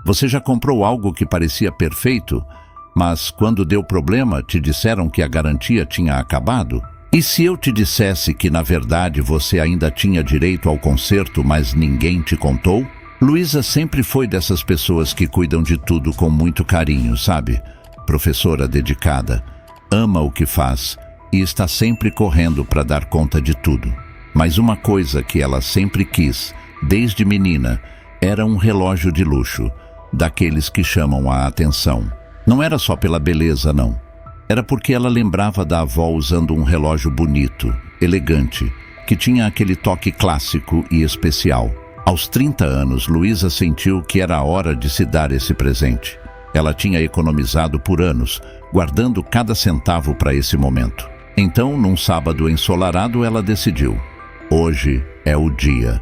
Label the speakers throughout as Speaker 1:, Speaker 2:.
Speaker 1: Você já comprou algo que parecia perfeito, mas quando deu problema te disseram que a garantia tinha acabado? E se eu te dissesse que na verdade você ainda tinha direito ao conserto, mas ninguém te contou? Luísa sempre foi dessas pessoas que cuidam de tudo com muito carinho, sabe? Professora dedicada, ama o que faz e está sempre correndo para dar conta de tudo. Mas uma coisa que ela sempre quis, desde menina, era um relógio de luxo, daqueles que chamam a atenção. Não era só pela beleza, não. Era porque ela lembrava da avó usando um relógio bonito, elegante, que tinha aquele toque clássico e especial. Aos 30 anos, Luísa sentiu que era a hora de se dar esse presente. Ela tinha economizado por anos, guardando cada centavo para esse momento. Então, num sábado ensolarado, ela decidiu: hoje é o dia.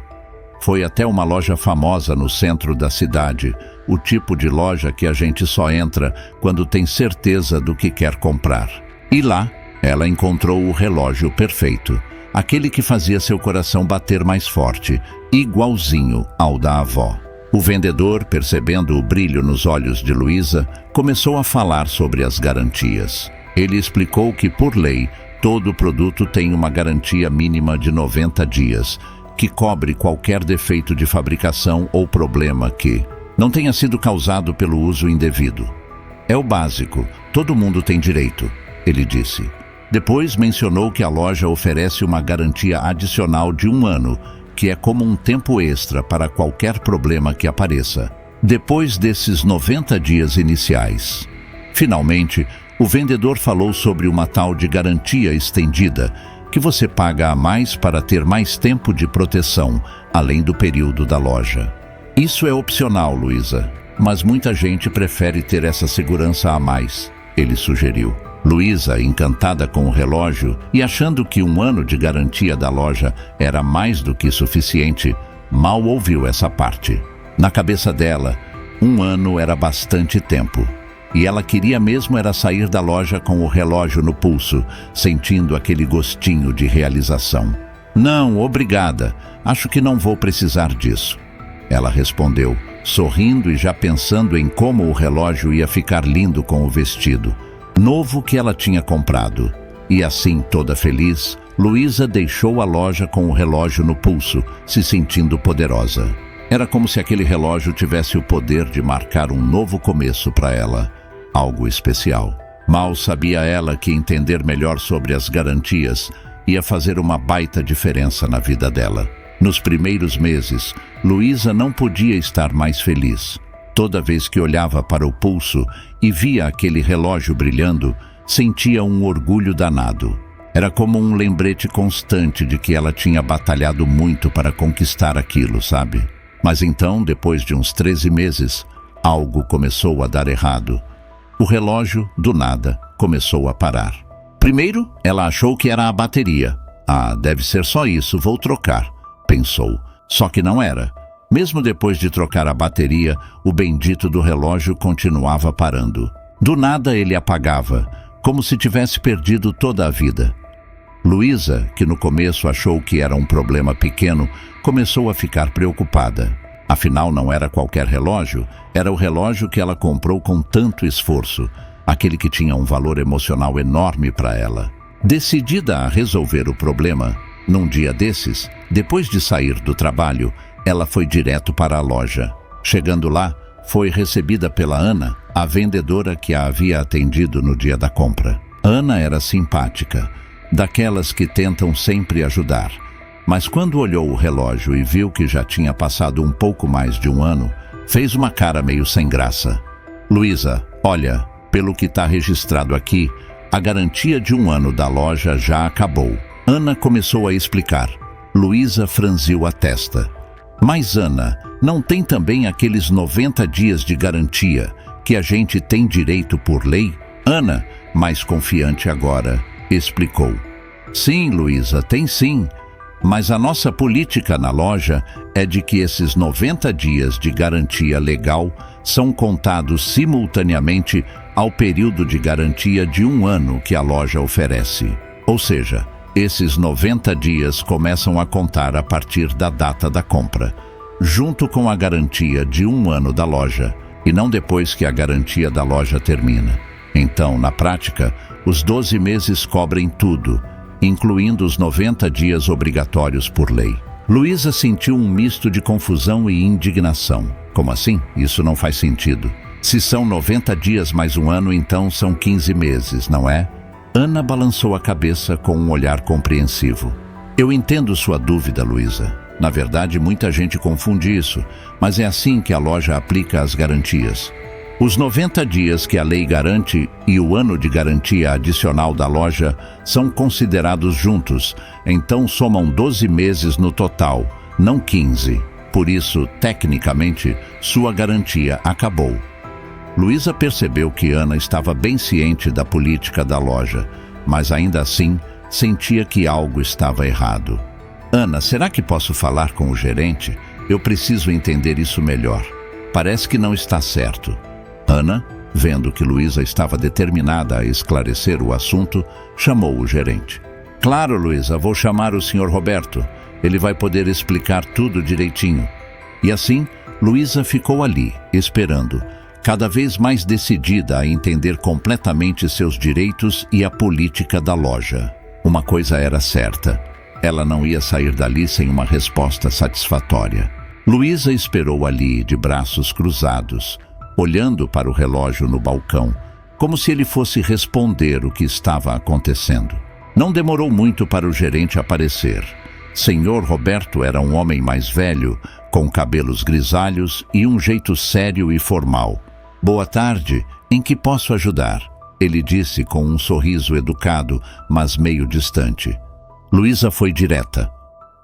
Speaker 1: Foi até uma loja famosa no centro da cidade, o tipo de loja que a gente só entra quando tem certeza do que quer comprar. E lá, ela encontrou o relógio perfeito, aquele que fazia seu coração bater mais forte, igualzinho ao da avó. O vendedor, percebendo o brilho nos olhos de Luísa, começou a falar sobre as garantias. Ele explicou que, por lei, todo produto tem uma garantia mínima de 90 dias, que cobre qualquer defeito de fabricação ou problema que não tenha sido causado pelo uso indevido. É o básico, todo mundo tem direito, ele disse. Depois mencionou que a loja oferece uma garantia adicional de 1 ano, que é como um tempo extra para qualquer problema que apareça, depois desses 90 dias iniciais. Finalmente, o vendedor falou sobre uma tal de garantia estendida, que você paga a mais para ter mais tempo de proteção, além do período da loja. Isso é opcional, Luísa, mas muita gente prefere ter essa segurança a mais, ele sugeriu. Luísa, encantada com o relógio e achando que 1 ano de garantia da loja era mais do que suficiente, mal ouviu essa parte. Na cabeça dela, 1 ano era bastante tempo. E ela queria mesmo era sair da loja com o relógio no pulso, sentindo aquele gostinho de realização. Não, obrigada, acho que não vou precisar disso. Ela respondeu, sorrindo e já pensando em como o relógio ia ficar lindo com o vestido novo que ela tinha comprado. E assim, toda feliz, Luísa deixou a loja com o relógio no pulso, se sentindo poderosa. Era como se aquele relógio tivesse o poder de marcar um novo começo para ela, algo especial. Mal sabia ela que entender melhor sobre as garantias ia fazer uma baita diferença na vida dela. Nos primeiros meses, Luísa não podia estar mais feliz. Toda vez que olhava para o pulso e via aquele relógio brilhando, sentia um orgulho danado. Era como um lembrete constante de que ela tinha batalhado muito para conquistar aquilo, sabe? Mas então, depois de uns 13 meses, algo começou a dar errado. O relógio, do nada, começou a parar. Primeiro, ela achou que era a bateria. Ah, deve ser só isso, vou trocar, pensou. Só que não era. Mesmo depois de trocar a bateria, o bendito do relógio continuava parando. Do nada ele apagava, como se tivesse perdido toda a vida. Luísa, que no começo achou que era um problema pequeno, começou a ficar preocupada. Afinal, não era qualquer relógio, era o relógio que ela comprou com tanto esforço, aquele que tinha um valor emocional enorme para ela. Decidida a resolver o problema, num dia desses, depois de sair do trabalho, ela foi direto para a loja. Chegando lá, foi recebida pela Ana, a vendedora que a havia atendido no dia da compra. Ana era simpática, daquelas que tentam sempre ajudar. Mas quando olhou o relógio e viu que já tinha passado um pouco mais de 1 ano, fez uma cara meio sem graça. Luísa, olha, pelo que está registrado aqui, a garantia de 1 ano da loja já acabou. Ana começou a explicar. Luísa franziu a testa. Mas Ana, não tem também aqueles 90 dias de garantia que a gente tem direito por lei? Ana, mais confiante agora, explicou. Sim, Luísa, tem sim. Mas a nossa política na loja é de que esses 90 dias de garantia legal são contados simultaneamente ao período de garantia de 1 ano que a loja oferece. Ou seja, esses 90 dias começam a contar a partir da data da compra. Junto com a garantia de 1 ano da loja, e não depois que a garantia da loja termina. Então, na prática, os 12 meses cobrem tudo, incluindo os 90 dias obrigatórios por lei. Luísa sentiu um misto de confusão e indignação. Como assim? Isso não faz sentido. Se são 90 dias mais um ano, então são 15 meses, não é? Ana balançou a cabeça com um olhar compreensivo. Eu entendo sua dúvida, Luísa. Na verdade, muita gente confunde isso, mas é assim que a loja aplica as garantias. Os 90 dias que a lei garante e o ano de garantia adicional da loja são considerados juntos, então somam 12 meses no total, não 15. Por isso, tecnicamente, sua garantia acabou. Luísa percebeu que Ana estava bem ciente da política da loja, mas ainda assim sentia que algo estava errado. Ana, será que posso falar com o gerente? Eu preciso entender isso melhor. Parece que não está certo. Ana, vendo que Luísa estava determinada a esclarecer o assunto, chamou o gerente. Claro, Luísa, vou chamar o Sr. Roberto. Ele vai poder explicar tudo direitinho. E assim, Luísa ficou ali, esperando, cada vez mais decidida a entender completamente seus direitos e a política da loja. Uma coisa era certa. Ela não ia sair dali sem uma resposta satisfatória. Luísa esperou ali, de braços cruzados, olhando para o relógio no balcão, como se ele fosse responder o que estava acontecendo. Não demorou muito para o gerente aparecer. Senhor Roberto era um homem mais velho, com cabelos grisalhos e um jeito sério e formal. Boa tarde, em que posso ajudar? Ele disse com um sorriso educado, mas meio distante. Luísa foi direta.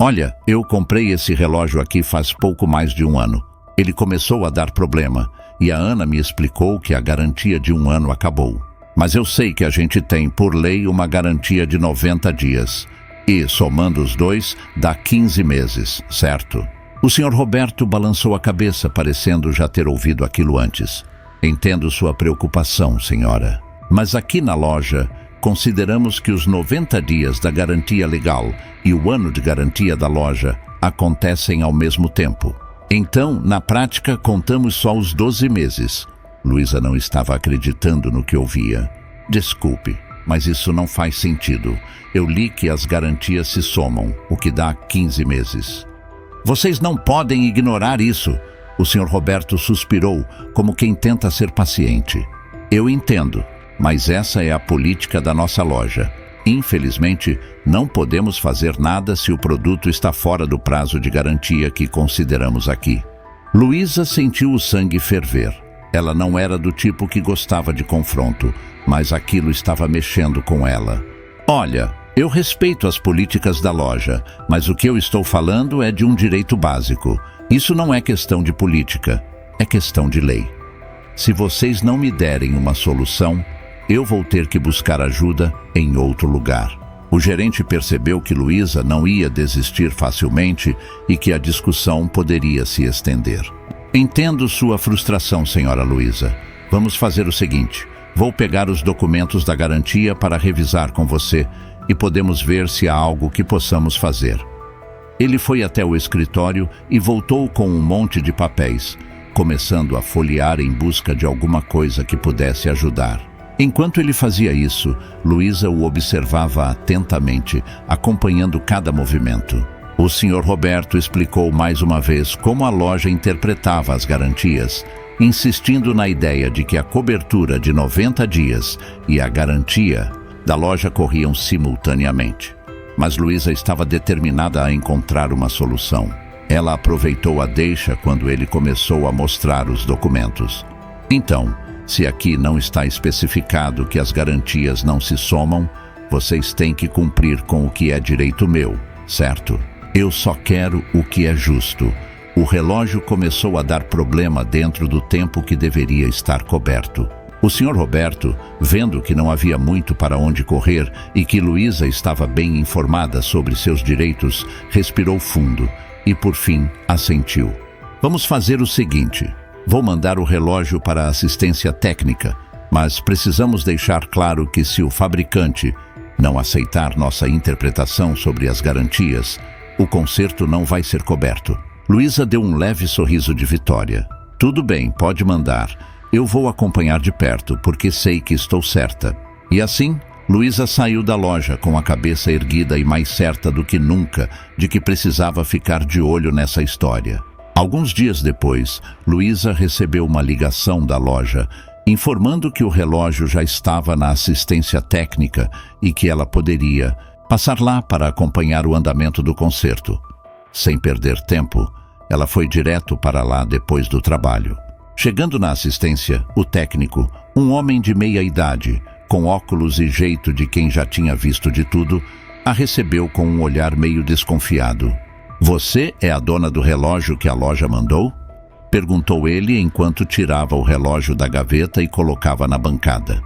Speaker 1: Olha, eu comprei esse relógio aqui faz pouco mais de um ano. Ele começou a dar problema, e a Ana me explicou que a garantia de um ano acabou. Mas eu sei que a gente tem, por lei, uma garantia de 90 dias. E, somando os dois, dá 15 meses, certo? O Sr. Roberto balançou a cabeça, parecendo já ter ouvido aquilo antes. Entendo sua preocupação, senhora. Mas aqui na loja, consideramos que os 90 dias da garantia legal e o ano de garantia da loja acontecem ao mesmo tempo. Então, na prática, contamos só os 12 meses. Luísa não estava acreditando no que ouvia. Desculpe, mas isso não faz sentido. Eu li que as garantias se somam, o que dá 15 meses. Vocês não podem ignorar isso. O Sr. Roberto suspirou, como quem tenta ser paciente. Eu entendo, mas essa é a política da nossa loja. Infelizmente, não podemos fazer nada se o produto está fora do prazo de garantia que consideramos aqui. Luísa sentiu o sangue ferver. Ela não era do tipo que gostava de confronto, mas aquilo estava mexendo com ela. Olha, eu respeito as políticas da loja, mas o que eu estou falando é de um direito básico. Isso não é questão de política, é questão de lei. Se vocês não me derem uma solução, eu vou ter que buscar ajuda em outro lugar. O gerente percebeu que Luísa não ia desistir facilmente e que a discussão poderia se estender. Entendo sua frustração, senhora Luísa. Vamos fazer o seguinte. Vou pegar os documentos da garantia para revisar com você e podemos ver se há algo que possamos fazer. Ele foi até o escritório e voltou com um monte de papéis, começando a folhear em busca de alguma coisa que pudesse ajudar. Enquanto ele fazia isso, Luísa o observava atentamente, acompanhando cada movimento. O Sr. Roberto explicou mais uma vez como a loja interpretava as garantias, insistindo na ideia de que a cobertura de 90 dias e a garantia da loja corriam simultaneamente. Mas Luísa estava determinada a encontrar uma solução. Ela aproveitou a deixa quando ele começou a mostrar os documentos. Então, se aqui não está especificado que as garantias não se somam, vocês têm que cumprir com o que é direito meu, certo? Eu só quero o que é justo. O relógio começou a dar problema dentro do tempo que deveria estar coberto. O Sr. Roberto, vendo que não havia muito para onde correr e que Luísa estava bem informada sobre seus direitos, respirou fundo e, por fim, assentiu. Vamos fazer o seguinte. Vou mandar o relógio para a assistência técnica, mas precisamos deixar claro que se o fabricante não aceitar nossa interpretação sobre as garantias, o conserto não vai ser coberto. Luísa deu um leve sorriso de vitória. Tudo bem, pode mandar. Eu vou acompanhar de perto, porque sei que estou certa. E assim, Luísa saiu da loja com a cabeça erguida e mais certa do que nunca de que precisava ficar de olho nessa história. Alguns dias depois, Luísa recebeu uma ligação da loja informando que o relógio já estava na assistência técnica e que ela poderia passar lá para acompanhar o andamento do concerto. Sem perder tempo, ela foi direto para lá depois do trabalho. Chegando na assistência, o técnico, um homem de meia idade, com óculos e jeito de quem já tinha visto de tudo, a recebeu com um olhar meio desconfiado. "Você é a dona do relógio que a loja mandou?" perguntou ele enquanto tirava o relógio da gaveta e colocava na bancada.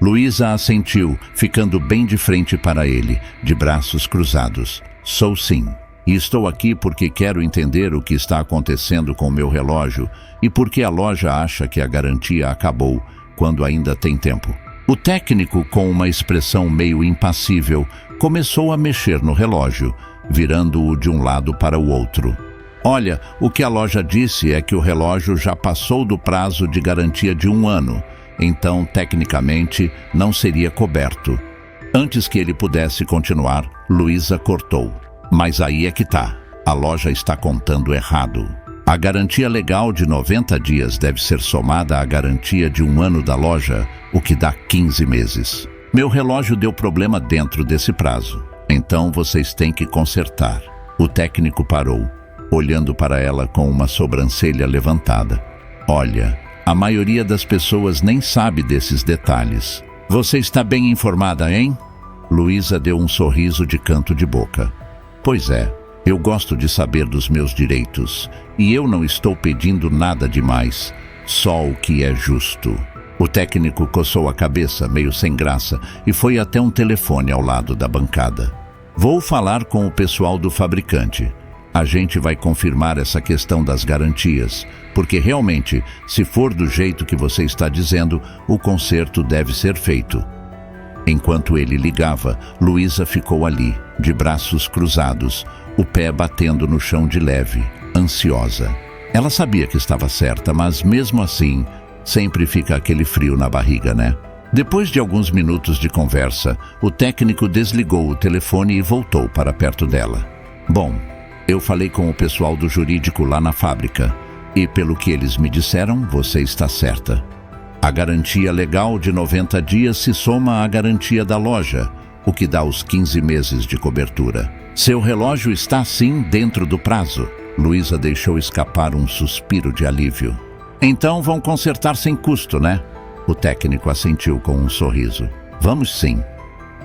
Speaker 1: Luísa assentiu, ficando bem de frente para ele, de braços cruzados. "Sou sim. E estou aqui porque quero entender o que está acontecendo com o meu relógio e porque a loja acha que a garantia acabou, quando ainda tem tempo." O técnico, com uma expressão meio impassível, começou a mexer no relógio, virando-o de um lado para o outro. "Olha, o que a loja disse é que o relógio já passou do prazo de garantia de 1 ano, então, tecnicamente, não seria coberto." Antes que ele pudesse continuar, Luísa cortou. "Mas aí é que tá. A loja está contando errado. A garantia legal de 90 dias deve ser somada à garantia de 1 ano da loja, o que dá 15 meses. Meu relógio deu problema dentro desse prazo, então vocês têm que consertar." O técnico parou, olhando para ela com uma sobrancelha levantada. "Olha, a maioria das pessoas nem sabe desses detalhes. Você está bem informada, hein?" Luísa deu um sorriso de canto de boca. "Pois é, eu gosto de saber dos meus direitos, e eu não estou pedindo nada demais, só o que é justo." O técnico coçou a cabeça, meio sem graça, e foi até um telefone ao lado da bancada. "Vou falar com o pessoal do fabricante. A gente vai confirmar essa questão das garantias, porque realmente, se for do jeito que você está dizendo, o conserto deve ser feito." Enquanto ele ligava, Luísa ficou ali, de braços cruzados, o pé batendo no chão de leve, ansiosa. Ela sabia que estava certa, mas mesmo assim, sempre fica aquele frio na barriga, né? Depois de alguns minutos de conversa, o técnico desligou o telefone e voltou para perto dela. "Bom, eu falei com o pessoal do jurídico lá na fábrica, e pelo que eles me disseram, você está certa. A garantia legal de 90 dias se soma à garantia da loja, o que dá os 15 meses de cobertura. Seu relógio está sim dentro do prazo." Luísa deixou escapar um suspiro de alívio. "Então vão consertar sem custo, né?" O técnico assentiu com um sorriso. "Vamos sim.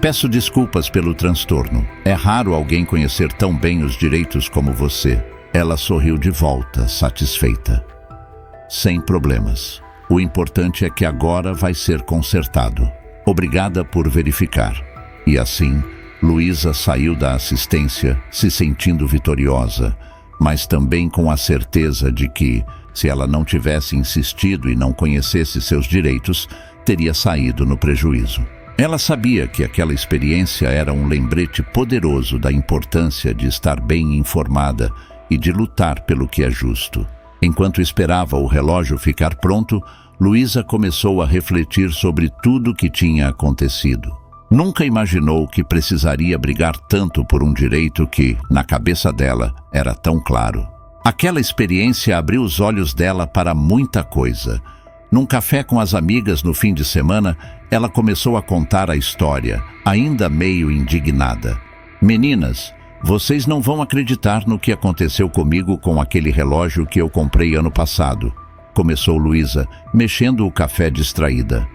Speaker 1: Peço desculpas pelo transtorno. É raro alguém conhecer tão bem os direitos como você." Ela sorriu de volta, satisfeita. "Sem problemas. O importante é que agora vai ser consertado. Obrigada por verificar." E assim, Luísa saiu da assistência, se sentindo vitoriosa, mas também com a certeza de que, se ela não tivesse insistido e não conhecesse seus direitos, teria saído no prejuízo. Ela sabia que aquela experiência era um lembrete poderoso da importância de estar bem informada e de lutar pelo que é justo. Enquanto esperava o relógio ficar pronto, Luísa começou a refletir sobre tudo o que tinha acontecido. Nunca imaginou que precisaria brigar tanto por um direito que, na cabeça dela, era tão claro. Aquela experiência abriu os olhos dela para muita coisa. Num café com as amigas no fim de semana, ela começou a contar a história, ainda meio indignada. "Meninas, vocês não vão acreditar no que aconteceu comigo com aquele relógio que eu comprei ano passado", começou Luísa, mexendo o café distraída.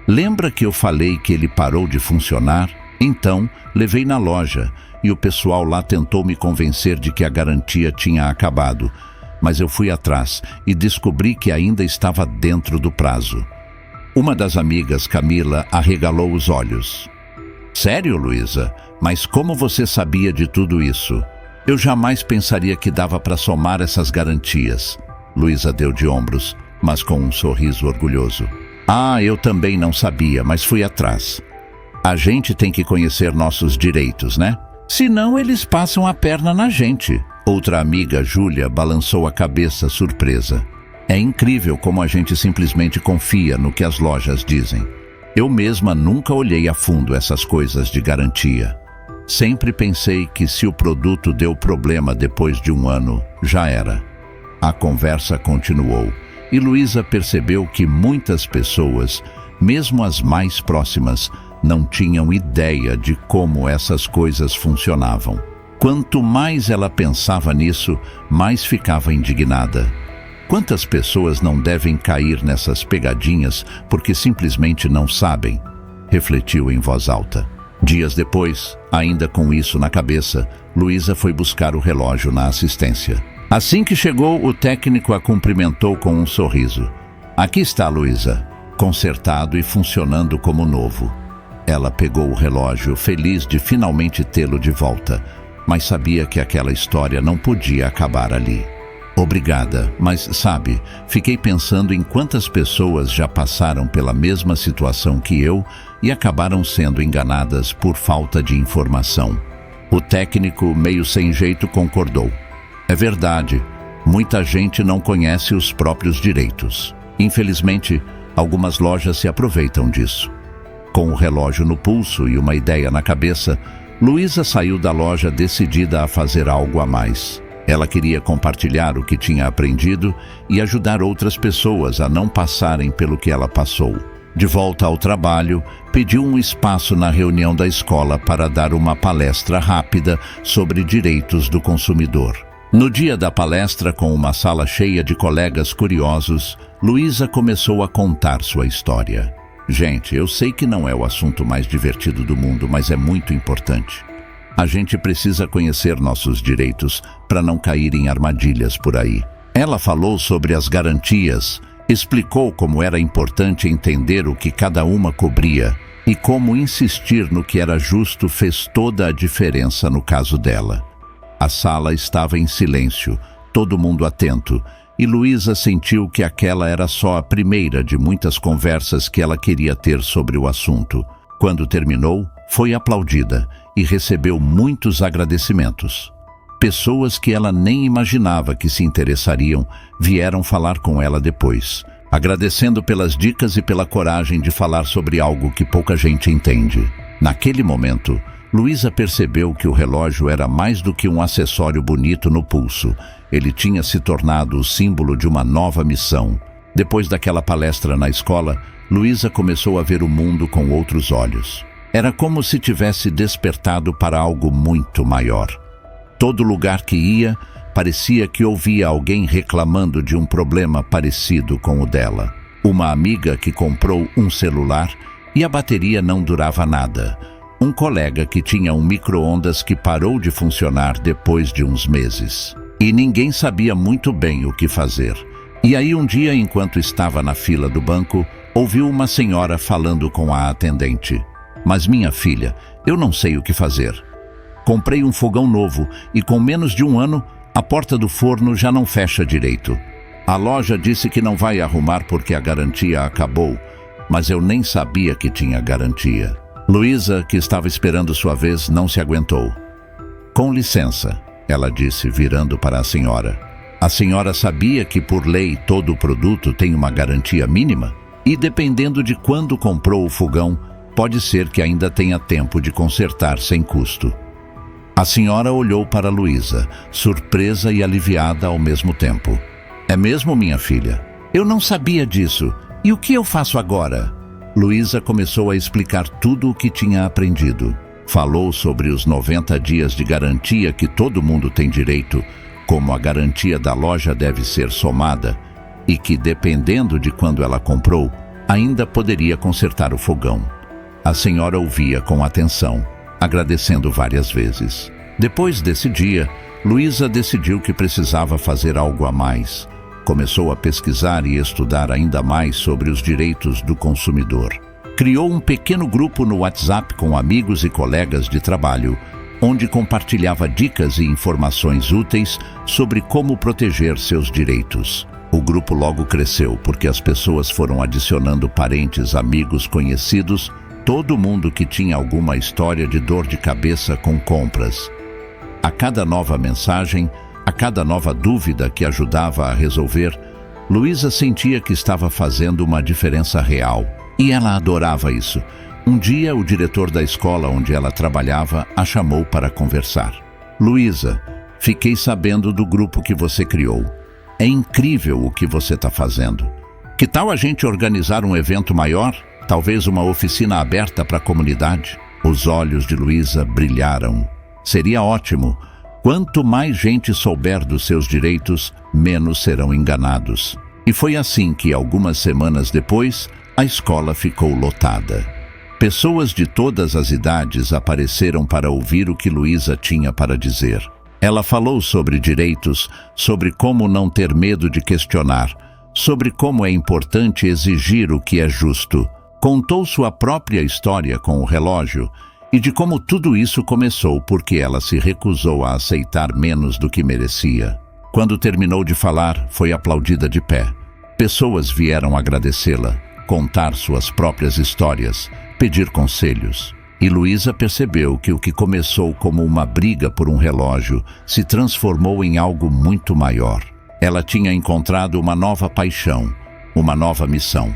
Speaker 1: "Lembra que eu falei que ele parou de funcionar? Então, levei na loja e o pessoal lá tentou me convencer de que a garantia tinha acabado, mas eu fui atrás e descobri que ainda estava dentro do prazo." Uma das amigas, Camila, arregalou os olhos. "Sério, Luísa? Mas como você sabia de tudo isso? Eu jamais pensaria que dava para somar essas garantias." Luísa deu de ombros, mas com um sorriso orgulhoso. "Ah, eu também não sabia, mas fui atrás. A gente tem que conhecer nossos direitos, né? Senão eles passam a perna na gente." Outra amiga, Júlia, balançou a cabeça surpresa. É incrível como a gente simplesmente confia no que as lojas dizem. Eu mesma nunca olhei a fundo essas coisas de garantia. Sempre pensei que se o produto deu problema depois de 1 ano, já era. A conversa continuou e Luísa percebeu que muitas pessoas, mesmo as mais próximas, não tinham ideia de como essas coisas funcionavam. Quanto mais ela pensava nisso, mais ficava indignada. Quantas pessoas não devem cair nessas pegadinhas porque simplesmente não sabem? Refletiu em voz alta. Dias depois, ainda com isso na cabeça, Luísa foi buscar o relógio na assistência. Assim que chegou, o técnico a cumprimentou com um sorriso. Aqui está, Luísa, consertado e funcionando como novo. Ela pegou o relógio, feliz de finalmente tê-lo de volta, mas sabia que aquela história não podia acabar ali. Obrigada, mas sabe, fiquei pensando em quantas pessoas já passaram pela mesma situação que eu e acabaram sendo enganadas por falta de informação. O técnico, meio sem jeito, concordou. É verdade, muita gente não conhece os próprios direitos. Infelizmente, algumas lojas se aproveitam disso. Com o relógio no pulso e uma ideia na cabeça, Luísa saiu da loja decidida a fazer algo a mais. Ela queria compartilhar o que tinha aprendido e ajudar outras pessoas a não passarem pelo que ela passou. De volta ao trabalho, pediu um espaço na reunião da escola para dar uma palestra rápida sobre direitos do consumidor. No dia da palestra, com uma sala cheia de colegas curiosos, Luísa começou a contar sua história. Gente, eu sei que não é o assunto mais divertido do mundo, mas é muito importante. A gente precisa conhecer nossos direitos para não cair em armadilhas por aí. Ela falou sobre as garantias, explicou como era importante entender o que cada uma cobria e como insistir no que era justo fez toda a diferença no caso dela. A sala estava em silêncio, todo mundo atento, e Luísa sentiu que aquela era só a primeira de muitas conversas que ela queria ter sobre o assunto. Quando terminou, foi aplaudida e recebeu muitos agradecimentos. Pessoas que ela nem imaginava que se interessariam vieram falar com ela depois, agradecendo pelas dicas e pela coragem de falar sobre algo que pouca gente entende. Naquele momento, Luísa percebeu que o relógio era mais do que um acessório bonito no pulso. Ele tinha se tornado o símbolo de uma nova missão. Depois daquela palestra na escola, Luísa começou a ver o mundo com outros olhos. Era como se tivesse despertado para algo muito maior. Todo lugar que ia, parecia que ouvia alguém reclamando de um problema parecido com o dela. Uma amiga que comprou um celular e a bateria não durava nada. Um colega que tinha um micro-ondas que parou de funcionar depois de uns meses. E ninguém sabia muito bem o que fazer. E aí um dia, enquanto estava na fila do banco, ouviu uma senhora falando com a atendente. Mas minha filha, eu não sei o que fazer. Comprei um fogão novo e com menos de 1 ano, a porta do forno já não fecha direito. A loja disse que não vai arrumar porque a garantia acabou, mas eu nem sabia que tinha garantia. Luísa, que estava esperando sua vez, não se aguentou. Com licença, ela disse, virando para a senhora. A senhora sabia que, por lei, todo produto tem uma garantia mínima? E dependendo de quando comprou o fogão, pode ser que ainda tenha tempo de consertar sem custo. A senhora olhou para Luísa, surpresa e aliviada ao mesmo tempo. É mesmo, minha filha? Eu não sabia disso. E o que eu faço agora? Luísa começou a explicar tudo o que tinha aprendido. Falou sobre os 90 dias de garantia que todo mundo tem direito, como a garantia da loja deve ser somada e que, dependendo de quando ela comprou, ainda poderia consertar o fogão. A senhora ouvia com atenção, agradecendo várias vezes. Depois desse dia, Luísa decidiu que precisava fazer algo a mais. Começou a pesquisar e estudar ainda mais sobre os direitos do consumidor. Criou um pequeno grupo no WhatsApp com amigos e colegas de trabalho, onde compartilhava dicas e informações úteis sobre como proteger seus direitos. O grupo logo cresceu porque as pessoas foram adicionando parentes, amigos, conhecidos, todo mundo que tinha alguma história de dor de cabeça com compras. A cada nova mensagem, a cada nova dúvida que ajudava a resolver, Luísa sentia que estava fazendo uma diferença real, e ela adorava isso. Um dia, o diretor da escola onde ela trabalhava a chamou para conversar. Luísa, fiquei sabendo do grupo que você criou. É incrível o que você está fazendo. Que tal a gente organizar um evento maior? Talvez uma oficina aberta para a comunidade? Os olhos de Luísa brilharam. Seria ótimo. Quanto mais gente souber dos seus direitos, menos serão enganados. E foi assim que, algumas semanas depois, a escola ficou lotada. Pessoas de todas as idades apareceram para ouvir o que Luísa tinha para dizer. Ela falou sobre direitos, sobre como não ter medo de questionar, sobre como é importante exigir o que é justo. Contou sua própria história com o relógio e de como tudo isso começou porque ela se recusou a aceitar menos do que merecia. Quando terminou de falar, foi aplaudida de pé. Pessoas vieram agradecê-la, contar suas próprias histórias, pedir conselhos. E Luísa percebeu que o que começou como uma briga por um relógio se transformou em algo muito maior. Ela tinha encontrado uma nova paixão, uma nova missão.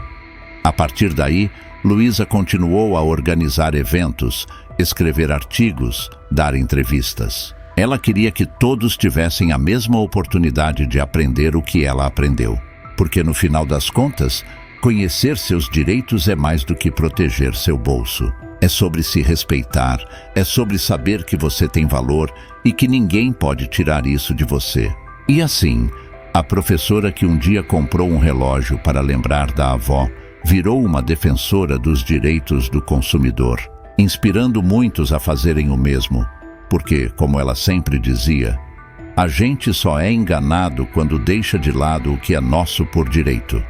Speaker 1: A partir daí, Luísa continuou a organizar eventos, escrever artigos, dar entrevistas. Ela queria que todos tivessem a mesma oportunidade de aprender o que ela aprendeu. Porque, no final das contas, conhecer seus direitos é mais do que proteger seu bolso. É sobre se respeitar, é sobre saber que você tem valor e que ninguém pode tirar isso de você. E assim, a professora que um dia comprou um relógio para lembrar da avó, virou uma defensora dos direitos do consumidor, inspirando muitos a fazerem o mesmo. Porque, como ela sempre dizia, a gente só é enganado quando deixa de lado o que é nosso por direito.